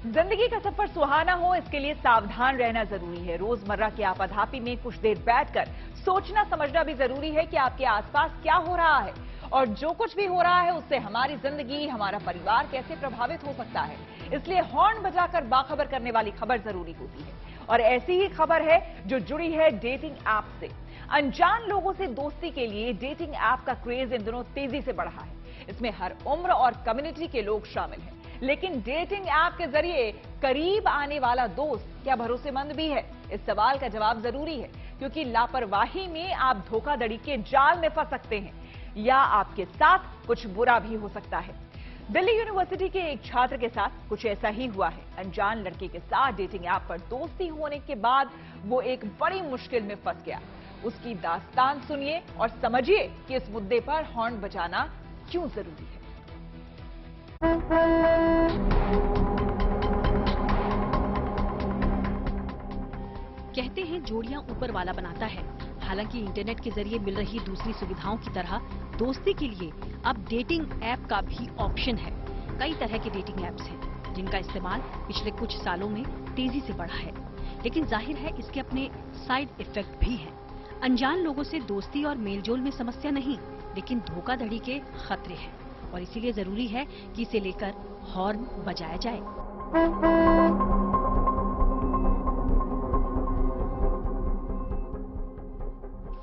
जिंदगी का सफर सुहाना हो, इसके लिए सावधान रहना जरूरी है। रोजमर्रा की आपाधापी में कुछ देर बैठकर सोचना समझना भी जरूरी है कि आपके आसपास क्या हो रहा है और जो कुछ भी हो रहा है उससे हमारी जिंदगी, हमारा परिवार कैसे प्रभावित हो सकता है। इसलिए हॉर्न बजाकर बाखबर करने वाली खबर जरूरी होती है। और ऐसी ही खबर है जो जुड़ी है डेटिंग ऐप से। अनजान लोगों से दोस्ती के लिए डेटिंग ऐप का क्रेज इन दिनों तेजी से बढ़ा है। इसमें हर उम्र और कम्युनिटी के लोग शामिल हैं। लेकिन डेटिंग ऐप के जरिए करीब आने वाला दोस्त क्या भरोसेमंद भी है? इस सवाल का जवाब जरूरी है, क्योंकि लापरवाही में आप धोखाधड़ी के जाल में फंस सकते हैं या आपके साथ कुछ बुरा भी हो सकता है। दिल्ली यूनिवर्सिटी के एक छात्र के साथ कुछ ऐसा ही हुआ है। अनजान लड़के के साथ डेटिंग ऐप पर दोस्ती होने के बाद वो एक बड़ी मुश्किल में फंस गया। उसकी दास्तान सुनिए और समझिए कि इस मुद्दे पर हॉर्न बजाना क्यों जरूरी है। कहते हैं जोड़ियां ऊपर वाला बनाता है। हालांकि इंटरनेट के जरिए मिल रही दूसरी सुविधाओं की तरह दोस्ती के लिए अब डेटिंग ऐप का भी ऑप्शन है। कई तरह के डेटिंग ऐप्स हैं जिनका इस्तेमाल पिछले कुछ सालों में तेजी से बढ़ा है, लेकिन जाहिर है इसके अपने साइड इफेक्ट भी हैं। अनजान लोगों से दोस्ती और मेलजोल में समस्या नहीं, लेकिन धोखाधड़ी के खतरे हैं और इसीलिए जरूरी है कि इसे लेकर हॉर्न बजाया जाए।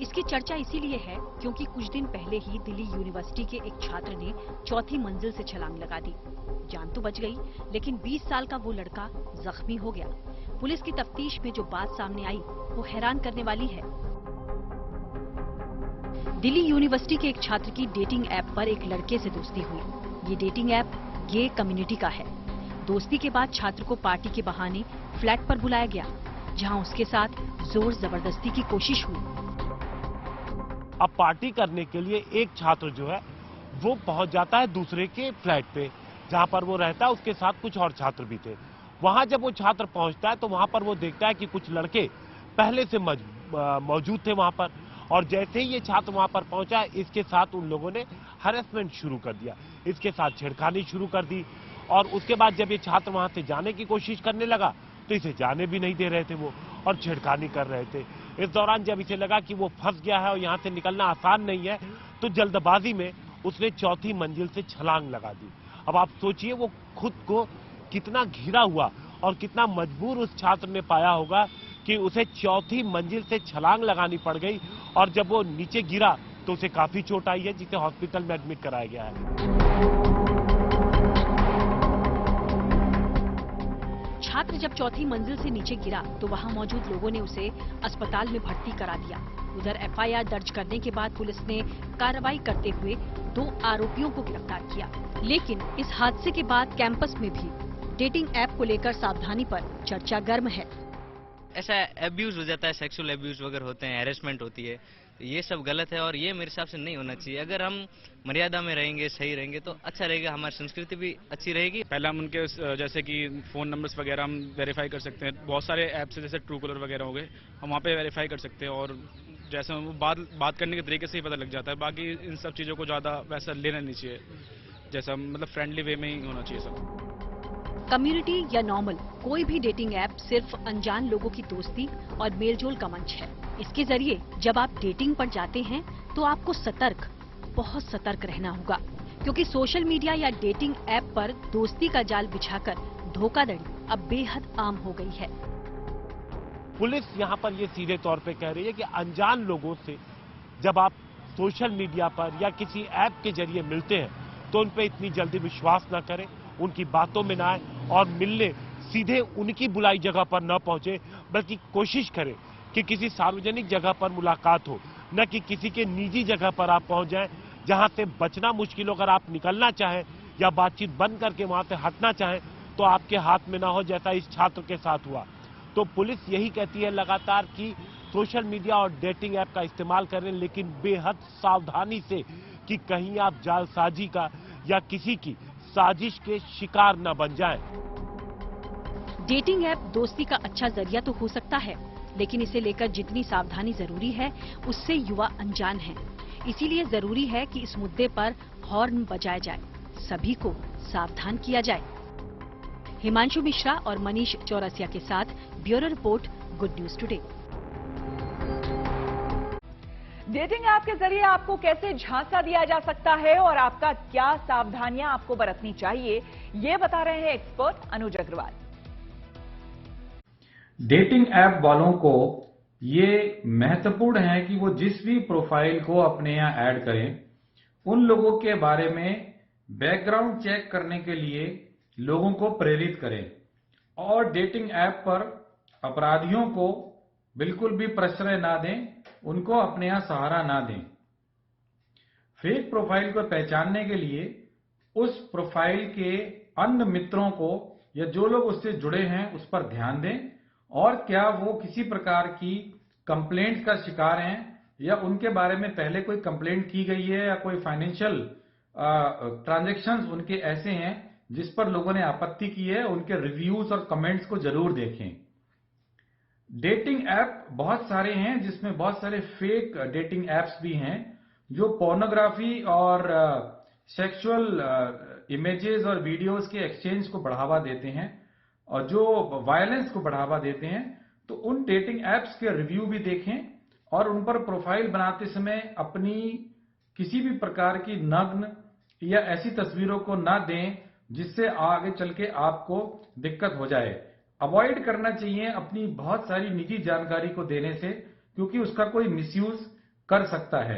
इसकी चर्चा इसीलिए है क्योंकि कुछ दिन पहले ही दिल्ली यूनिवर्सिटी के एक छात्र ने चौथी मंजिल से छलांग लगा दी। जान तो बच गई, लेकिन 20 साल का वो लड़का जख्मी हो गया। पुलिस की तफ्तीश में जो बात सामने आई वो हैरान करने वाली है। दिल्ली यूनिवर्सिटी के एक छात्र की डेटिंग ऐप पर एक लड़के से दोस्ती हुई। ये डेटिंग ऐप गे कम्युनिटी का है। दोस्ती के बाद छात्र को पार्टी के बहाने फ्लैट पर बुलाया गया, जहां उसके साथ जोर जबरदस्ती की कोशिश हुई। अब पार्टी करने के लिए एक छात्र जो है वो पहुंच जाता है दूसरे के फ्लैट पे, जहां पर वो रहता है। उसके साथ कुछ और छात्र भी थे। वहां जब वो छात्र पहुंचता है तो वहां पर वो देखता है कि कुछ लड़के पहले से मौजूद थे वहां पर। और जैसे ही ये छात्र वहां पर पहुंचा, इसके साथ उन लोगों ने हैरेसमेंट शुरू कर दिया, इसके साथ छेड़खानी शुरू कर दी। और उसके बाद जब ये छात्र वहां से जाने की कोशिश करने लगा तो इसे जाने भी नहीं दे रहे थे वो, और छेड़खानी कर रहे थे। इस दौरान जब इसे लगा कि वो फंस गया है और यहाँ से निकलना आसान नहीं है, तो जल्दबाजी में उसने चौथी मंजिल से छलांग लगा दी। अब आप सोचिए वो खुद को कितना घिरा हुआ और कितना मजबूर उस छात्र ने पाया होगा कि उसे चौथी मंजिल से छलांग लगानी पड़ गई। और जब वो नीचे गिरा तो उसे काफी चोट आई है, जिसे हॉस्पिटल में एडमिट कराया गया है। छात्र जब चौथी मंजिल से नीचे गिरा तो वहां मौजूद लोगों ने उसे अस्पताल में भर्ती करा दिया। उधर एफआईआर दर्ज करने के बाद पुलिस ने कार्रवाई करते हुए 2 आरोपियों को गिरफ्तार किया। लेकिन इस हादसे के बाद कैंपस में भी डेटिंग ऐप को लेकर सावधानी पर चर्चा गर्म है। ऐसा एब्यूज हो जाता है, सेक्सुअल एब्यूज वगैरह होते हैं, हैरेसमेंट होती है, ये सब गलत है और ये मेरे हिसाब से नहीं होना चाहिए। अगर हम मर्यादा में रहेंगे, सही रहेंगे तो अच्छा रहेगा, हमारी संस्कृति भी अच्छी रहेगी। पहले हम उनके जैसे कि फ़ोन नंबर्स वगैरह हम वेरीफाई कर सकते हैं। बहुत सारे ऐप्स हैं जैसे ट्रू कलर वगैरह हो गए, हम वहाँ पे वेरीफाई कर सकते हैं और जैसे वो बात करने के तरीके से ही पता लग जाता है। बाकी इन सब चीज़ों को ज़्यादा वैसा लेना नहीं चाहिए, जैसा मतलब फ्रेंडली वे में ही होना चाहिए सब। कम्युनिटी या नॉर्मल कोई भी डेटिंग ऐप सिर्फ अनजान लोगों की दोस्ती और मेलजोल का मंच है। इसके जरिए जब आप डेटिंग पर जाते हैं तो आपको बहुत सतर्क रहना होगा, क्योंकि सोशल मीडिया या डेटिंग ऐप पर दोस्ती का जाल बिछाकर धोखाधड़ी अब बेहद आम हो गई है। पुलिस यहाँ पर ये सीधे तौर पे कह रही है कि अनजान लोगों से जब आप सोशल मीडिया पर या किसी ऐप के जरिए मिलते हैं तो उन पे इतनी जल्दी विश्वास न करें, उनकी बातों में ना आए और मिलने सीधे उनकी बुलाई जगह पर न पहुंचे, बल्कि कोशिश करें कि किसी सार्वजनिक जगह पर मुलाकात हो, न कि किसी के निजी जगह पर आप पहुंच जाएं, जहां से बचना मुश्किल हो। अगर आप निकलना चाहें या बातचीत बंद करके वहां से हटना चाहें तो आपके हाथ में ना हो, जैसा इस छात्र के साथ हुआ। तो पुलिस यही कहती है लगातार कि सोशल मीडिया और डेटिंग ऐप का इस्तेमाल करें, लेकिन बेहद सावधानी से, कि कहीं आप जालसाजी का या किसी की साजिश के शिकार न बन जाएं। डेटिंग ऐप दोस्ती का अच्छा जरिया तो हो सकता है, लेकिन इसे लेकर जितनी सावधानी जरूरी है उससे युवा अनजान हैं। इसीलिए जरूरी है कि इस मुद्दे पर हॉर्न बजाया जाए, सभी को सावधान किया जाए। हिमांशु मिश्रा और मनीष चौरसिया के साथ bureau report, good news today. Dating app के जरिए आपको कैसे झांसा दिया जा सकता है और आपका क्या सावधानियां आपको बरतनी चाहिए, ये बता रहे हैं एक्सपर्ट अनुज अग्रवाल। डेटिंग ऐप वालों को ये महत्वपूर्ण है कि वो जिस भी प्रोफाइल को अपने यहाँ ऐड करें, उन लोगों के बारे में बैकग्राउंड चेक करने के लिए लोगों को प्रेरित करें और डेटिंग ऐप पर अपराधियों को बिल्कुल भी प्रश्रय ना दें, उनको अपने यहाँ सहारा ना दें। फेक प्रोफाइल को पहचानने के लिए उस प्रोफाइल के अन्य मित्रों को या जो लोग उससे जुड़े हैं उस पर ध्यान दें और क्या वो किसी प्रकार की कंप्लेंट का शिकार हैं या उनके बारे में पहले कोई कंप्लेंट की गई है या कोई फाइनेंशियल ट्रांजैक्शंस उनके ऐसे हैं जिस पर लोगों ने आपत्ति की है, उनके रिव्यूज और कमेंट्स को जरूर देखें। डेटिंग ऐप बहुत सारे हैं जिसमें बहुत सारे फेक डेटिंग ऐप्स भी हैं जो पोर्नोग्राफी और सेक्सुअल इमेजेस और वीडियोस के एक्सचेंज को बढ़ावा देते हैं और जो वायलेंस को बढ़ावा देते हैं। तो उन डेटिंग ऐप्स के रिव्यू भी देखें और उन पर प्रोफाइल बनाते समय अपनी किसी भी प्रकार की नग्न या ऐसी तस्वीरों को ना दें जिससे आगे चल के आपको दिक्कत हो जाए। अवॉइड करना चाहिए अपनी बहुत सारी निजी जानकारी को देने से, क्योंकि उसका कोई मिसयूज कर सकता है।